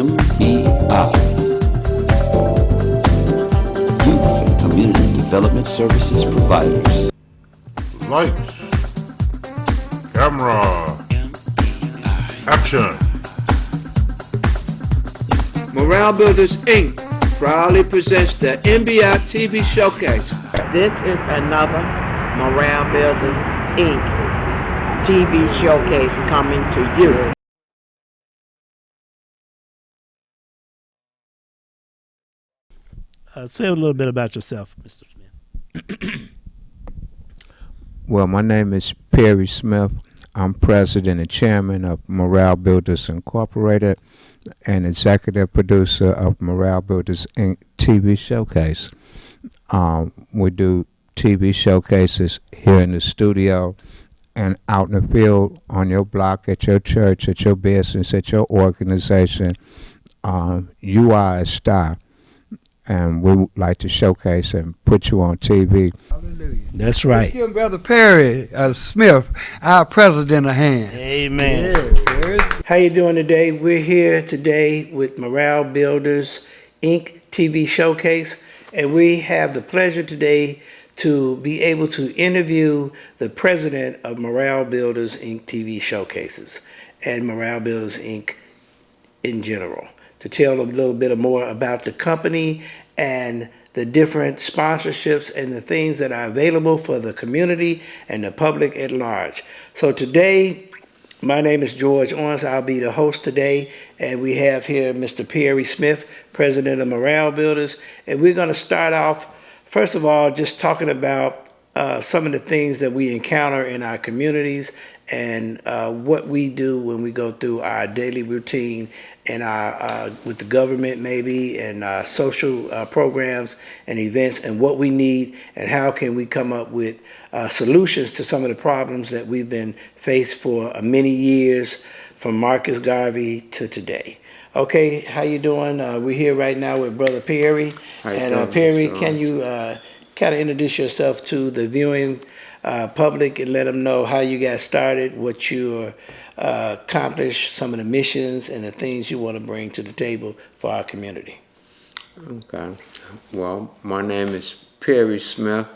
MEI, Youth and Community Development Services Providers. Lights, camera, action. Morale Builders Inc. proudly presents the MBI TV Showcase. This is another Morale Builders Inc. TV showcase coming to you. Say a little bit about yourself, Mr. Smith. Well, my name is Perry Smith. I'm president and chairman of Morale Builders Incorporated and executive producer of Morale Builders Inc. TV Showcase. We do TV showcases here in the studio and out in the field, on your block, at your church, at your business, at your organization. You are a star, and we would like to showcase and put you on TV. Hallelujah. That's right. Let's give Brother Perry Smith, our president, a hand. Amen. How you doing today? We're here today with Morale Builders Inc. TV Showcase, and we have the pleasure today to be able to interview the president of Morale Builders Inc. TV Showcases and Morale Builders Inc. in general, to tell a little bit more about the company and the different sponsorships and the things that are available for the community and the public at large. So today, my name is George Owens. I'll be the host today, and we have here Mr. Perry Smith, president of Morale Builders, and we're going to start off, first of all, just talking about some of the things that we encounter in our communities and what we do when we go through our daily routine and our with the government maybe, and social programs and events, and what we need and how can we come up with solutions to some of the problems that we've been faced for many years, from Marcus Garvey to today. Okay, how you doing? We're here right now with Brother Perry. And Perry, can you kind of introduce yourself to the viewing public and let them know how you got started, what you accomplished, some of the missions and the things you want to bring to the table for our community? Okay. Well, my name is Perry Smith.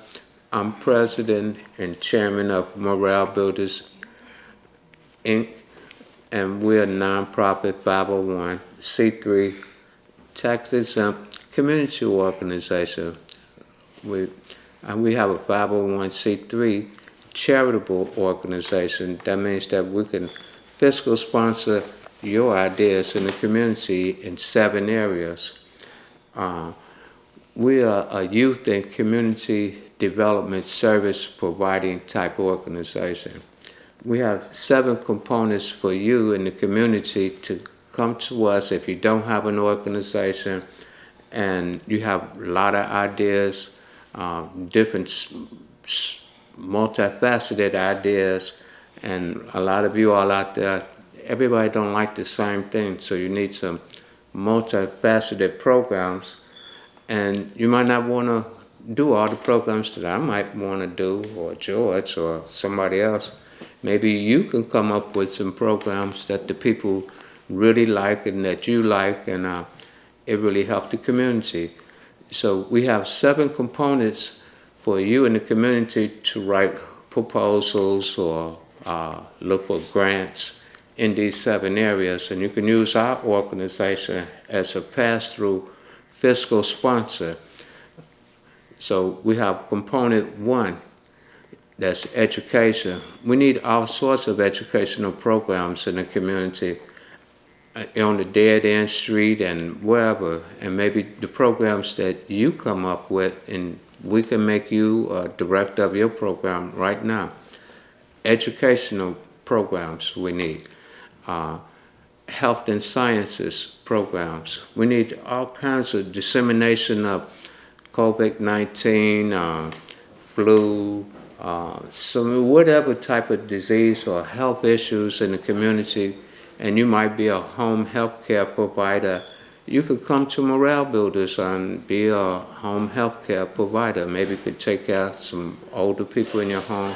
I'm president and chairman of Morale Builders Inc., and we're a nonprofit 501c3 tax-exempt community organization. We have a 501c3 charitable organization. That means that we can fiscal sponsor your ideas in the community in 7 areas. We are a youth and community development service providing type organization. We have 7 components for you in the community to come to us if you don't have an organization and you have a lot of ideas, different multifaceted ideas, and a lot of you all out there, everybody don't like the same thing, so you need some multifaceted programs, and you might not want to do all the programs that I might want to do, or George, or somebody else. Maybe you can come up with some programs that the people really like and that you like, and it really helps the community. So we have 7 components for you in the community to write proposals or look for grants in these 7 areas, and you can use our organization as a pass-through fiscal sponsor. So we have component 1, that's education. We need all sorts of educational programs in the community, on the dead end street and wherever, and maybe the programs that you come up with, and we can make you a director of your program right now. Educational programs we need. Health and sciences programs. We need all kinds of dissemination of COVID-19, flu, so whatever type of disease or health issues in the community, and you might be a home health care provider, you could come to Morale Builders and be a home health care provider. Maybe you could take care of some older people in your home.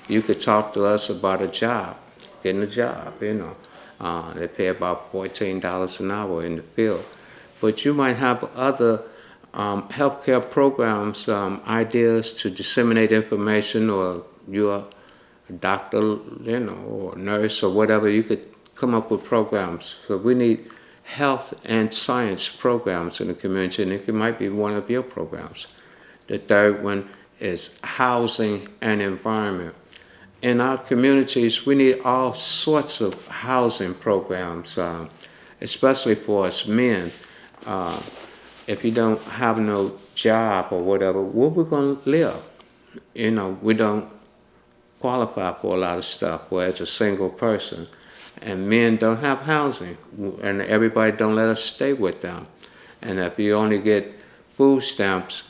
You could talk to us about a job, getting a job, you know. They pay about $14 an hour in the field. But you might have other healthcare programs, ideas to disseminate information, or you're a doctor, or a nurse or whatever. You could come up with programs. So we need health and science programs in the community, and it might be one of your programs. The third one is housing and environment. In our communities, we need all sorts of housing programs, especially for us men. If you don't have no job or whatever, where we gonna live? We don't qualify for a lot of stuff, where as a single person. And men don't have housing, and everybody don't let us stay with them. And if you only get food stamps,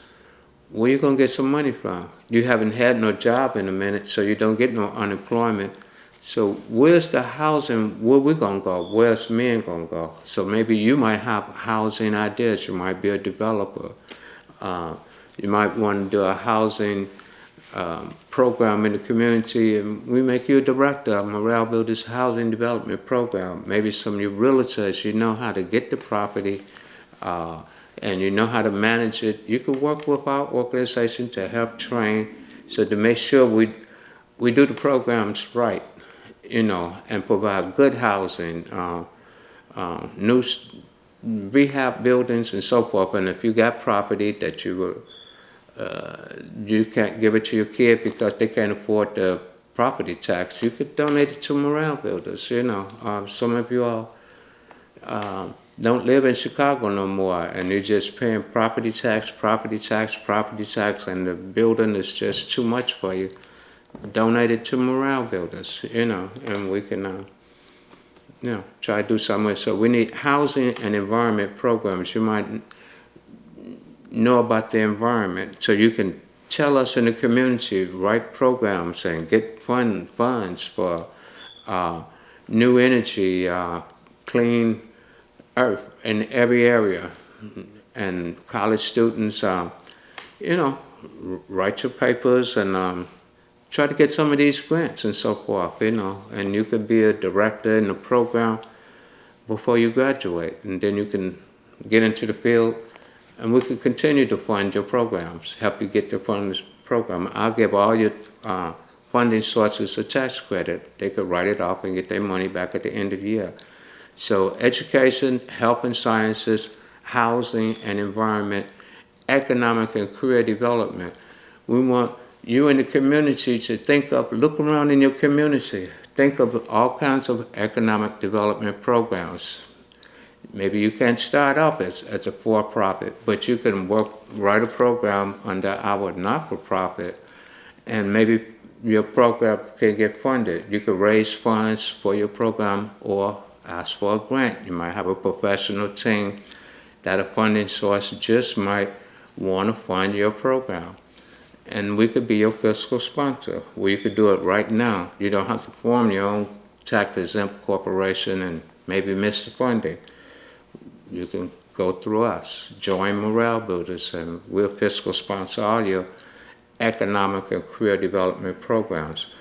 where you gonna get some money from? You haven't had no job in a minute, so you don't get no unemployment. So where's the housing? Where we gonna go? Where's men gonna go? So maybe you might have housing ideas. You might be a developer. You might want to do a housing program in the community, and we make you a director of Morale Builders Housing Development Program. Maybe some of you realtors, you know how to get the property, and you know how to manage it. You could work with our organization to help train, so to make sure we do the programs right, and provide good housing, new rehab buildings and so forth. And if you got property that you can't give it to your kid because they can't afford the property tax, you could donate it to Morale Builders. Some of you all don't live in Chicago no more, and you're just paying property tax, and the building is just too much for you. Donate it to Morale Builders, and we can, try to do something. So we need housing and environment programs. You might know about the environment, so you can tell us in the community, write programs and get funds for new energy, clean earth in every area. And college students, write your papers and try to get some of these grants and so forth, and you could be a director in the program before you graduate, and then you can get into the field, and we can continue to fund your programs, help you get to fund this program. I'll give all your funding sources a tax credit. They could write it off and get their money back at the end of the year. So education, health and sciences, housing and environment, economic and career development. We want you in the community to look around in your community, think of all kinds of economic development programs. Maybe you can't start off as a for-profit, but you can write a program under our not-for-profit, and maybe your program can get funded. You could raise funds for your program or ask for a grant. You might have a professional team that a funding source just might want to fund your program. And we could be your fiscal sponsor, where you could do it right now. You don't have to form your own tax-exempt corporation and maybe miss the funding. You can go through us, join Morale Builders, and we'll fiscal sponsor all your economic and career development programs.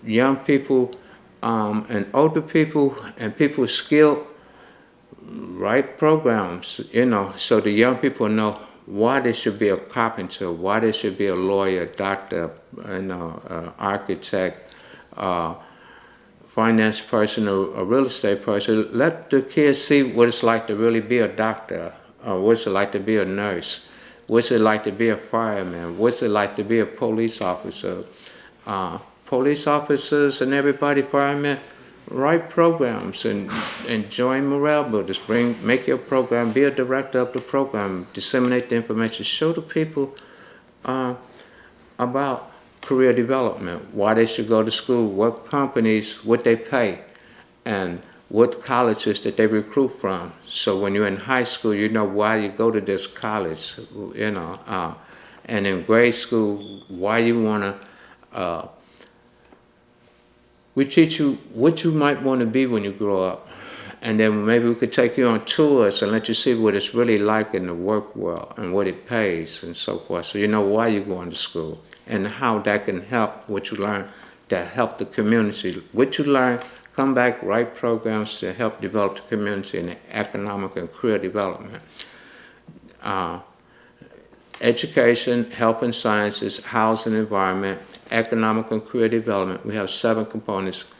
Young people and older people and people skilled, write programs, so the young people know why they should be a carpenter, why they should be a lawyer, doctor, architect, finance person, or a real estate person. Let the kids see what it's like to really be a doctor, what's it like to be a nurse, what's it like to be a fireman, what's it like to be a police officer. Police officers and everybody, firemen, write programs and join Morale Builders. Make your program, be a director of the program, disseminate the information, show the people about career development, why they should go to school, what companies, what they pay, and what colleges that they recruit from. So when you're in high school, you know why you go to this college, and in grade school, why you want to. We teach you what you might want to be when you grow up. And then maybe we could take you on tours and let you see what it's really like in the work world and what it pays and so forth. So you know why you're going to school and how that can help what you learn to help the community. What you learn come back, write programs to help develop the community in economic and career development. Education, health and sciences, housing, environment, economic and career development. We have 7 components.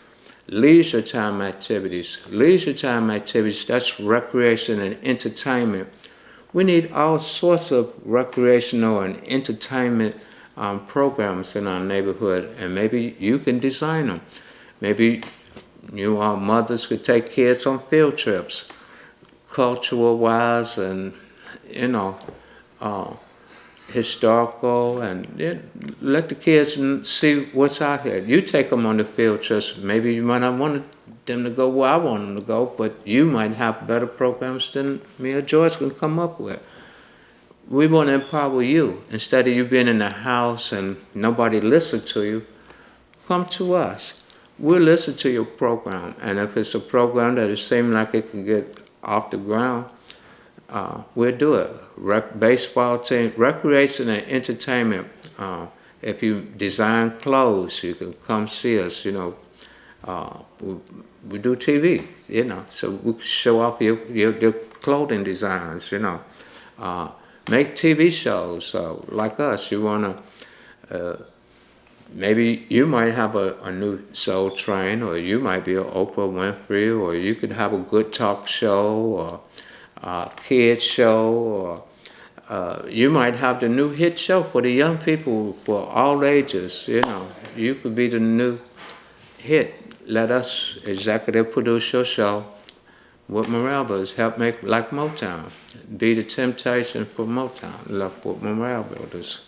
Leisure time activities. Leisure time activities, that's recreation and entertainment. We need all sorts of recreational and entertainment programs in our neighborhood, and maybe you can design them. Maybe you all mothers could take kids on field trips, cultural-wise, and, historical, and let the kids see what's out here. You take them on the field trips. Maybe you might not want them to go where I want them to go, but you might have better programs than me or George can come up with. We want to empower you. Instead of you being in the house and nobody listen to you, come to us. We'll listen to your program. And if it's a program that it seems like it can get off the ground, we'll do it. Baseball team, recreation and entertainment. If you design clothes, you can come see us. We do TV. So we can show off your clothing designs. Make TV shows like us. You wanna maybe you might have a new Soul Train, or you might be an Oprah Winfrey, or you could have a good talk show, or kids show, or you might have the new hit show for the young people for all ages. You could be the new hit. Let us executive produce your show with Morale Builders. Help make like Motown. Be the Temptation for Motown. Left with Morale Builders.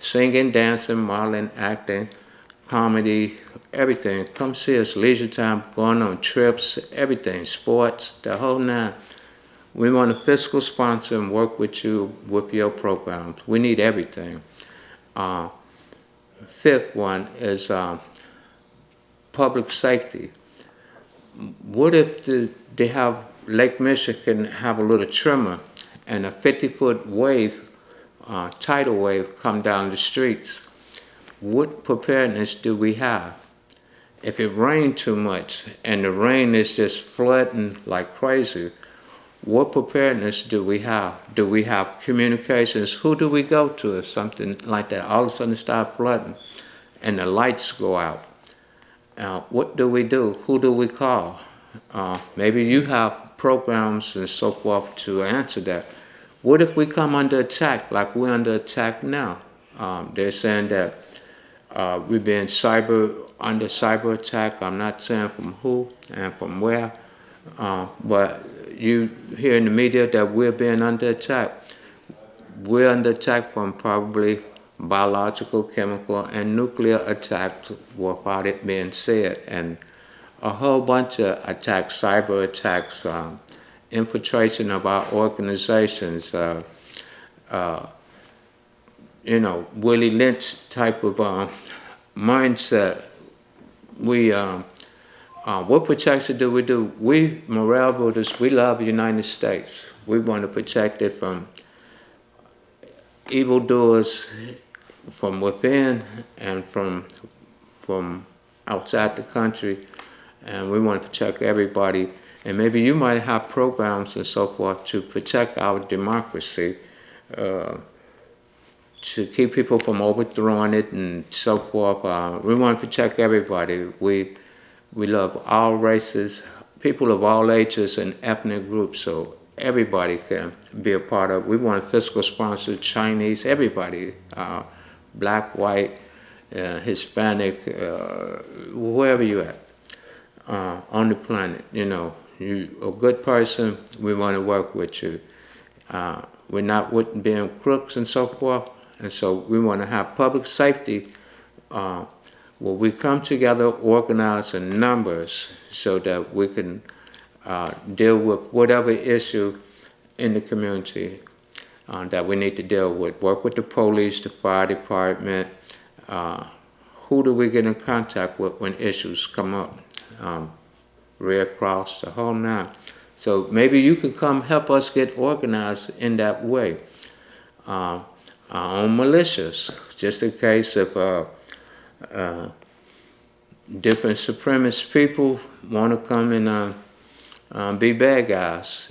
Singing, dancing, modeling, acting, comedy, everything. Come see us. Leisure time, going on trips, everything. Sports, the whole 9. We want a fiscal sponsor and work with you with your programs. We need everything. 5th one is public safety. What if they have Lake Michigan have a little tremor and a 50-foot wave, tidal wave, come down the streets? What preparedness do we have? If it rained too much and the rain is just flooding like crazy, what preparedness do we have? Do we have communications? Who do we go to if something like that all of a sudden start flooding and the lights go out? What do we do? Who do we call? Maybe you have programs and so forth to answer that. What if we come under attack like we're under attack now? They're saying that we've been under cyber attack. I'm not saying from who and from where, but you hear in the media that we're being under attack. We're under attack from probably biological, chemical, and nuclear attacks without it being said, and a whole bunch of attacks, cyber attacks, infiltration of our organizations, Willie Lynch type of mindset. What protection do? We, Morale Builders, we love the United States. We want to protect it from evildoers from within and from outside the country, and we want to protect everybody. And maybe you might have programs and so forth to protect our democracy, to keep people from overthrowing it and so forth. We want to protect everybody. We love all races, people of all ages and ethnic groups, so everybody can be a part of it. We want fiscal sponsors, Chinese, everybody, black, white, Hispanic, wherever you're at on the planet. You a good person, we want to work with you. We're not with being crooks and so forth, and so we want to have public safety where we come together, organize in numbers so that we can deal with whatever issue in the community that we need to deal with. Work with the police, the fire department. Who do we get in contact with when issues come up? Red Cross, the whole 9. So maybe you can come help us get organized in that way. Our own militias, just in case if different supremacist people want to come and be bad guys,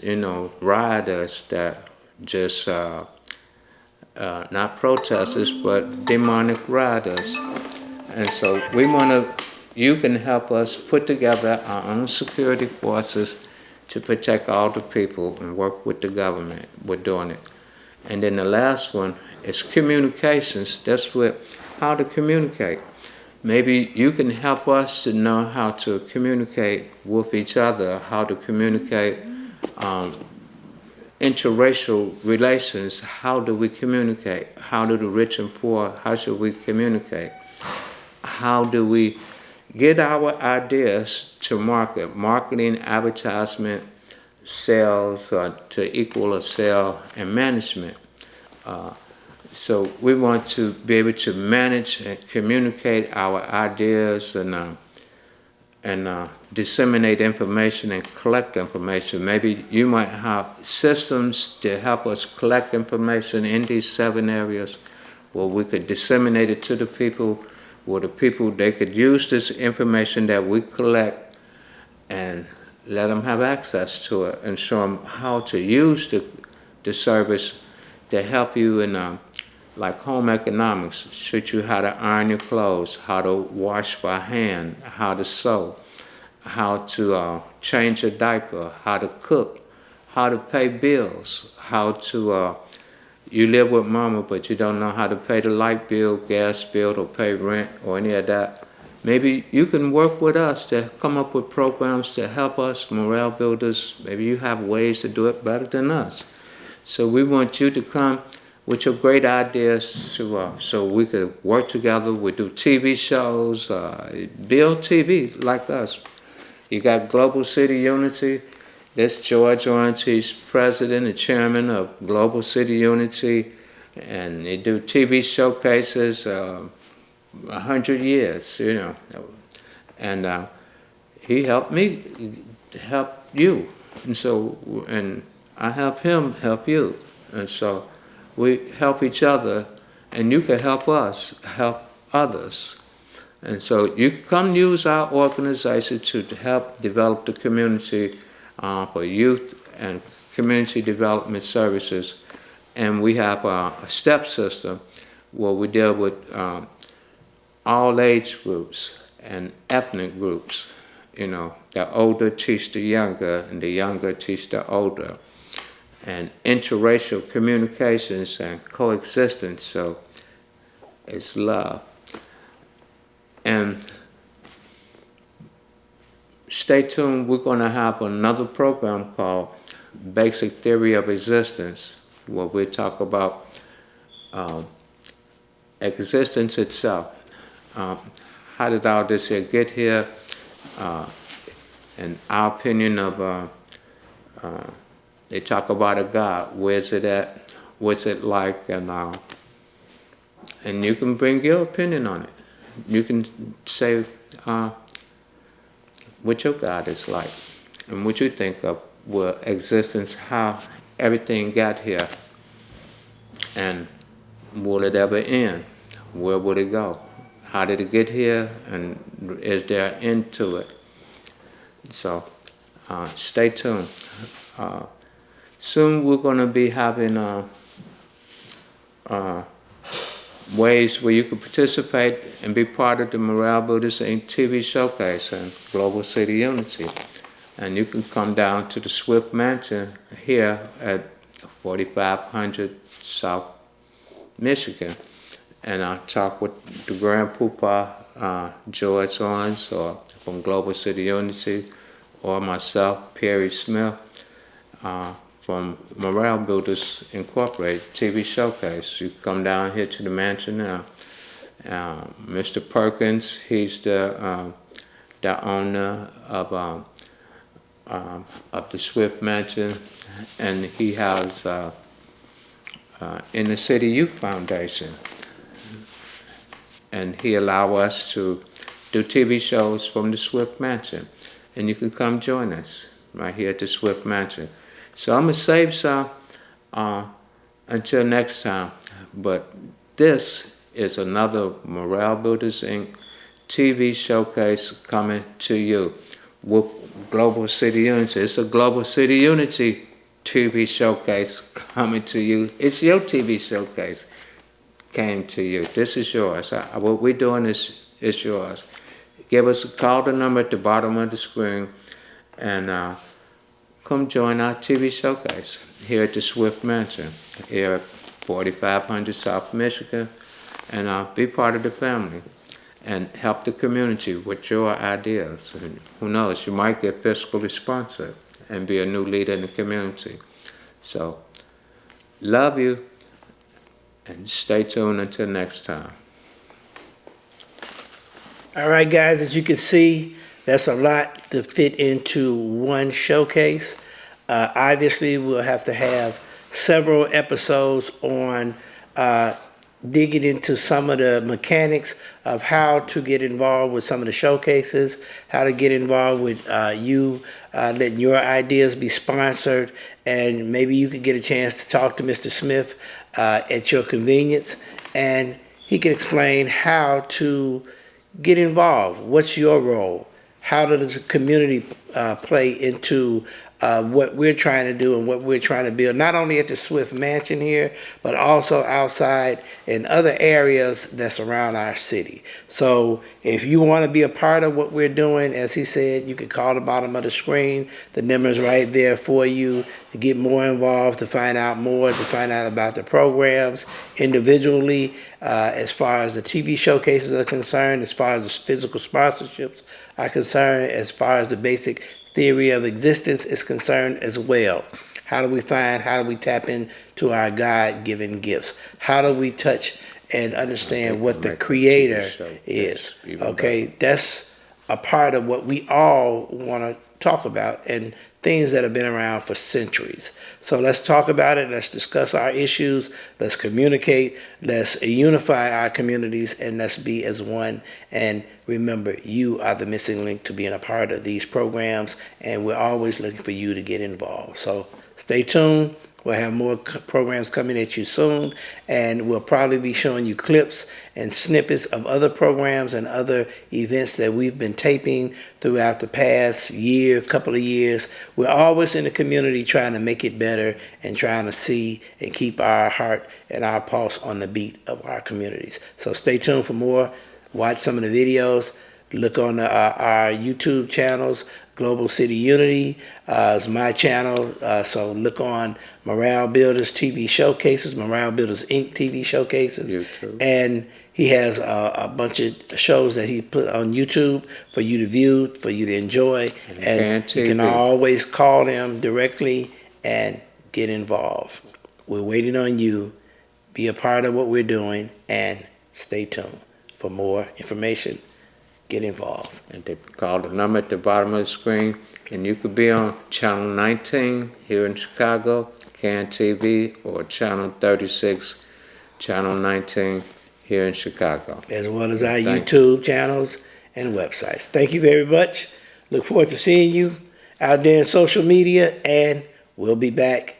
rioters that just not protesters, but demonic rioters. And so you can help us put together our own security forces to protect all the people and work with the government. We're doing it. And then the last one is communications. That's how to communicate. Maybe you can help us to know how to communicate with each other, how to communicate interracial relations. How do we communicate? How do the rich and poor, how should we communicate? How do we get our ideas to market? Marketing, advertisement, sales to equal a sale, and management. So we want to be able to manage and communicate our ideas and disseminate information and collect information. Maybe you might have systems to help us collect information in these 7 areas where we could disseminate it to the people, where the people, they could use this information that we collect and let them have access to it and show them how to use the service to help you in like home economics, show you how to iron your clothes, how to wash by hand, how to sew, how to change a diaper, how to cook, how to pay bills, how to, you live with mama but you don't know how to pay the light bill, gas bill, or pay rent or any of that. Maybe you can work with us to come up with programs to help us, morale builders. Maybe you have ways to do it better than us. So we want you to come with your great ideas so we could work together. We do TV shows, build TV like us. You got Global City Unity. This George Orange, he's president and chairman of Global City Unity, and they do TV showcases 100 years, and he helped me help you, and I help him help you, and so we help each other, and you can help us help others. And so you can come use our organization to help develop the community for youth and community development services. And we have a step system where we deal with all age groups and ethnic groups. The older teach the younger, and the younger teach the older. And interracial communications and coexistence, so it's love. And stay tuned, we're going to have another program called Basic Theory of Existence, where we talk about existence itself. How did all this here get here? And our opinion of they talk about a God. Where's it at? What's it like? And you can bring your opinion on it. You can say what your God is like and what you think of existence, how everything got here, and will it ever end? Where would it go? How did it get here? And is there an end to it? So stay tuned. Soon we're going to be having ways where you can participate and be part of the Morale Builders Inc. TV showcase and Global City Unity. And you can come down to the Swift Mansion here at 4500 South Michigan. And I'll talk with the Grand Poobah, George Owens, or from Global City Unity, or myself, Perry Smith, from Morale Builders Incorporated TV showcase. You come down here to the mansion now. Mr. Perkins, he's the owner of the Swift Mansion, and he has in the City Youth Foundation, and he allow us to do TV shows from the Swift Mansion, and you can come join us right here at the Swift Mansion. So I'm going to save some until next time. But this is another Morale Builders Inc. TV showcase coming to you with Global City Unity. It's a Global City Unity TV showcase coming to you. It's your TV showcase came to you. This is yours. What we're doing is yours. Give us a call, the number at the bottom of the screen, and come join our TV showcase here at the Swift Mansion, here at 4500 South Michigan, and be part of the family and help the community with your ideas. And who knows, you might get fiscally sponsored and be a new leader in the community. So, love you, and stay tuned until next time. All right, guys, as you can see, that's a lot to fit into one showcase. Obviously, we'll have to have several episodes on digging into some of the mechanics of how to get involved with some of the showcases, how to get involved with you letting your ideas be sponsored, and maybe you could get a chance to talk to Mr. Smith at your convenience, and he can explain how to get involved. What's your role? How does the community play into what we're trying to do and what we're trying to build, not only at the Swift Mansion here, but also outside in other areas that surround our city. So if you want to be a part of what we're doing, as he said, you can call the bottom of the screen. The number's right there for you to get more involved, to find out more, to find out about the programs individually, as far as the TV showcases are concerned, as far as the physical sponsorships are concerned, as far as the basic theory of existence is concerned as well. How do we tap into our God-given gifts? How do we touch and understand what the Creator is? Okay, that's a part of what we all want to talk about, and things that have been around for centuries. So let's talk about it. Let's discuss our issues. Let's communicate. Let's unify our communities, and let's be as one. And remember, you are the missing link to being a part of these programs, and we're always looking for you to get involved. So stay tuned. We'll have more programs coming at you soon, and we'll probably be showing you clips and snippets of other programs and other events that we've been taping throughout the past year, couple of years. We're always in the community trying to make it better and trying to see and keep our heart and our pulse on the beat of our communities. So stay tuned for more. Watch some of the videos. Look on our YouTube channels. Global City Unity is my channel, so look on Morale Builders TV Showcases, Morale Builders Inc. TV Showcases, YouTube. And he has a bunch of shows that he put on YouTube for you to view, for you to enjoy, and you can always call them directly and get involved. We're waiting on you. Be a part of what we're doing, and stay tuned for more information. Get involved. And they call the number at the bottom of the screen, and you could be on Channel 19 here in Chicago, CAN TV, or Channel 36, Channel 19 here in Chicago. As well as our YouTube channels and websites. Thank you very much. Look forward to seeing you out there in social media, and we'll be back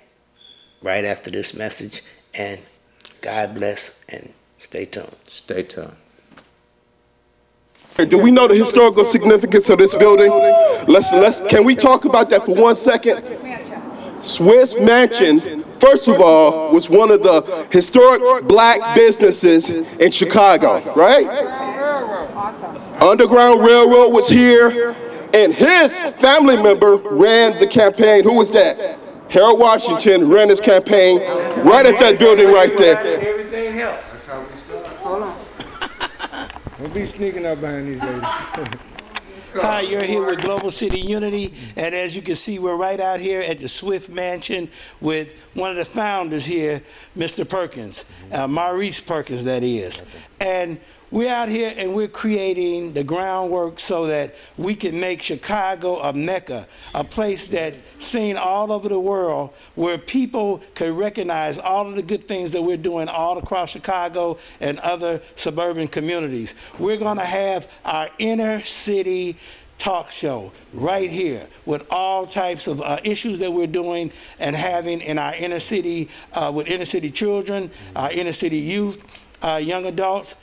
right after this message. And God bless, and stay tuned. Stay tuned. Do we know the historical significance of this building? Can we talk about that for 1 second? Swift Mansion, first of all, was one of the historic black businesses in Chicago, right? Underground Railroad was here, and his family member ran the campaign. Who was that? Harold Washington ran his campaign right at that building right there. Everything else. That's how we start. Hold on. Don't be sneaking up behind these ladies. Hi, you're here with Global City Unity, and as you can see, we're right out here at the Swift Mansion with one of the founders here, Mr. Perkins, Maurice Perkins, that is. And we're out here and we're creating the groundwork so that we can make Chicago a mecca, a place that's seen all over the world, where people can recognize all of the good things that we're doing all across Chicago and other suburban communities. We're gonna have our inner city talk show right here with all types of issues that we're doing and having in our inner city with inner city children, our inner city youth, young adults,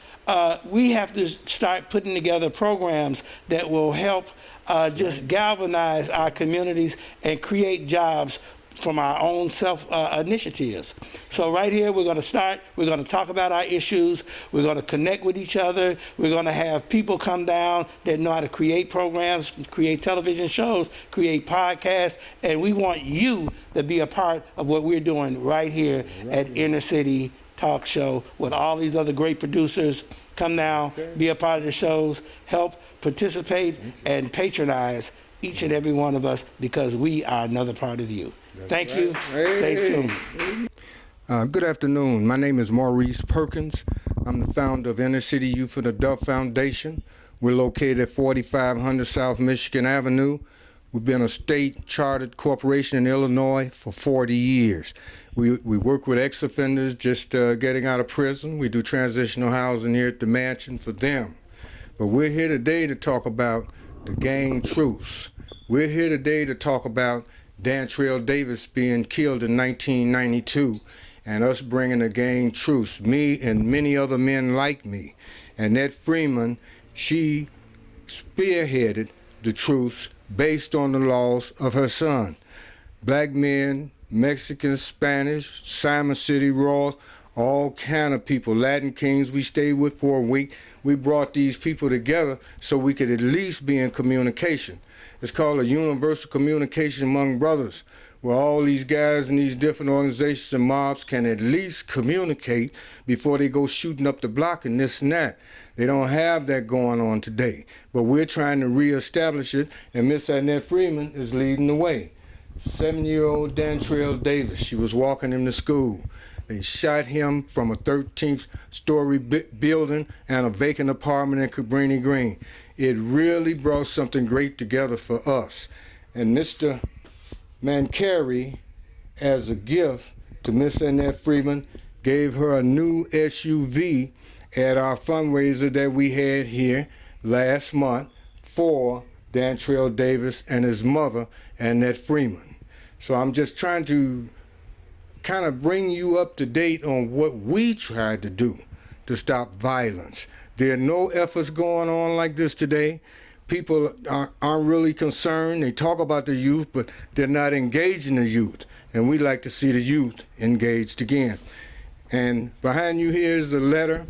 we have to start putting together programs that will help just galvanize our communities and create jobs from our own self initiatives. So right here, we're going to start. We're going to talk about our issues. We're going to connect with each other. We're going to have people come down that know how to create programs, create television shows, create podcasts, and we want you to be a part of what we're doing right here at Inner City Talk Show with all these other great producers. Come down, be a part of the shows, help participate, and patronize each and every one of us because we are another part of you. Thank you. Stay tuned. Good afternoon. My name is Maurice Perkins. I'm the founder of Inner City Youth and Adult Foundation. We're located at 4500 South Michigan Avenue. We've been a state chartered corporation in Illinois for 40 years. We work with ex-offenders just getting out of prison. We do transitional housing here at the mansion for them. But we're here today to talk about the gang truce. We're here today to talk about Dantrell Davis being killed in 1992 and us bringing a gang truce, me and many other men like me. Annette Freeman, she spearheaded the truce based on the loss of her son. Black men, Mexicans, Spanish, Simon City Royals, all kind of people, Latin Kings we stayed with for a week. We brought these people together so we could at least be in communication. It's called a universal communication among brothers, where all these guys in these different organizations and mobs can at least communicate before they go shooting up the block and this and that. They don't have that going on today, but we're trying to reestablish it, and Miss Annette Freeman is leading the way. 7-year-old Dantrell Davis, she was walking him to school. They shot him from a 13th story building and a vacant apartment in Cabrini Green. It really brought something great together for us. And Mr. Mancari, as a gift to Miss Annette Freeman, gave her a new SUV at our fundraiser that we had here last month for Dantrell Davis and his mother, Annette Freeman. So I'm just trying to kind of bring you up to date on what we tried to do to stop violence. There are no efforts going on like this today. People aren't really concerned. They talk about the youth, but they're not engaging the youth. And we'd like to see the youth engaged again. And behind you here is the letter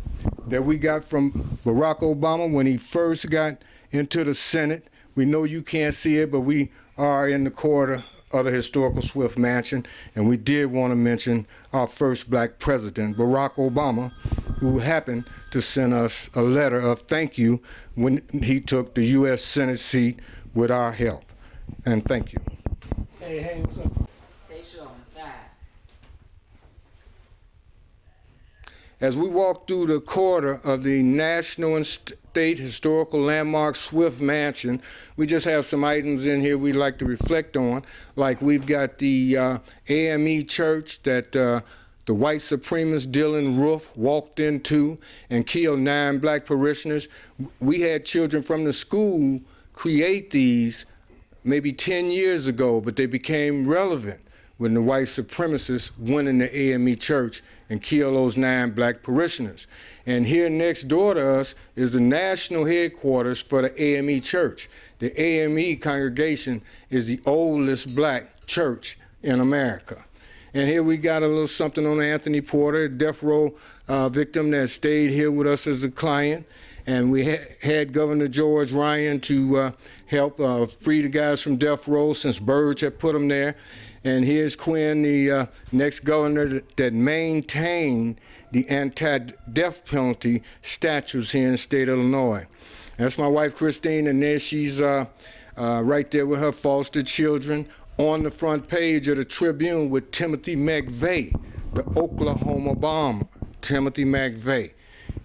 that we got from Barack Obama when he first got into the Senate. We know you can't see it, but we are in the quarter of the historical Swift Mansion, and we did want to mention our first black president, Barack Obama, who happened to send us a letter of thank you when he took the U.S. Senate seat with our help. And thank you. Hey, what's up? As we walk through the quarter of the National and State Historical Landmark Swift Mansion, we just have some items in here we'd like to reflect on. Like we've got the AME church that the white supremacist Dylan Roof walked into and killed 9 black parishioners. We had children from the school create these maybe 10 years ago, but they became relevant when the white supremacists went in the AME church and killed those 9 black parishioners. And here next door to us is the national headquarters for the AME church. The AME congregation is the oldest black church in America. And here we got a little something on Anthony Porter, a death row victim that stayed here with us as a client. And we had Governor George Ryan to help free the guys from death row since Burge had put them there. And here's Quinn, the next governor that maintained the anti-death penalty statutes here in the state of Illinois. That's my wife, Christine, and there she's right there with her foster children on the front page of the Tribune with Timothy McVeigh, the Oklahoma bomber, Timothy McVeigh.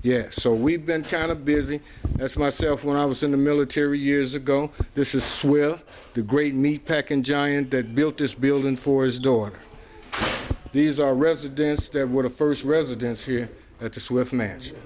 Yeah, so we've been kind of busy. That's myself when I was in the military years ago. This is Swift, the great meatpacking giant that built this building for his daughter. These are residents that were the first residents here at the Swift Mansion.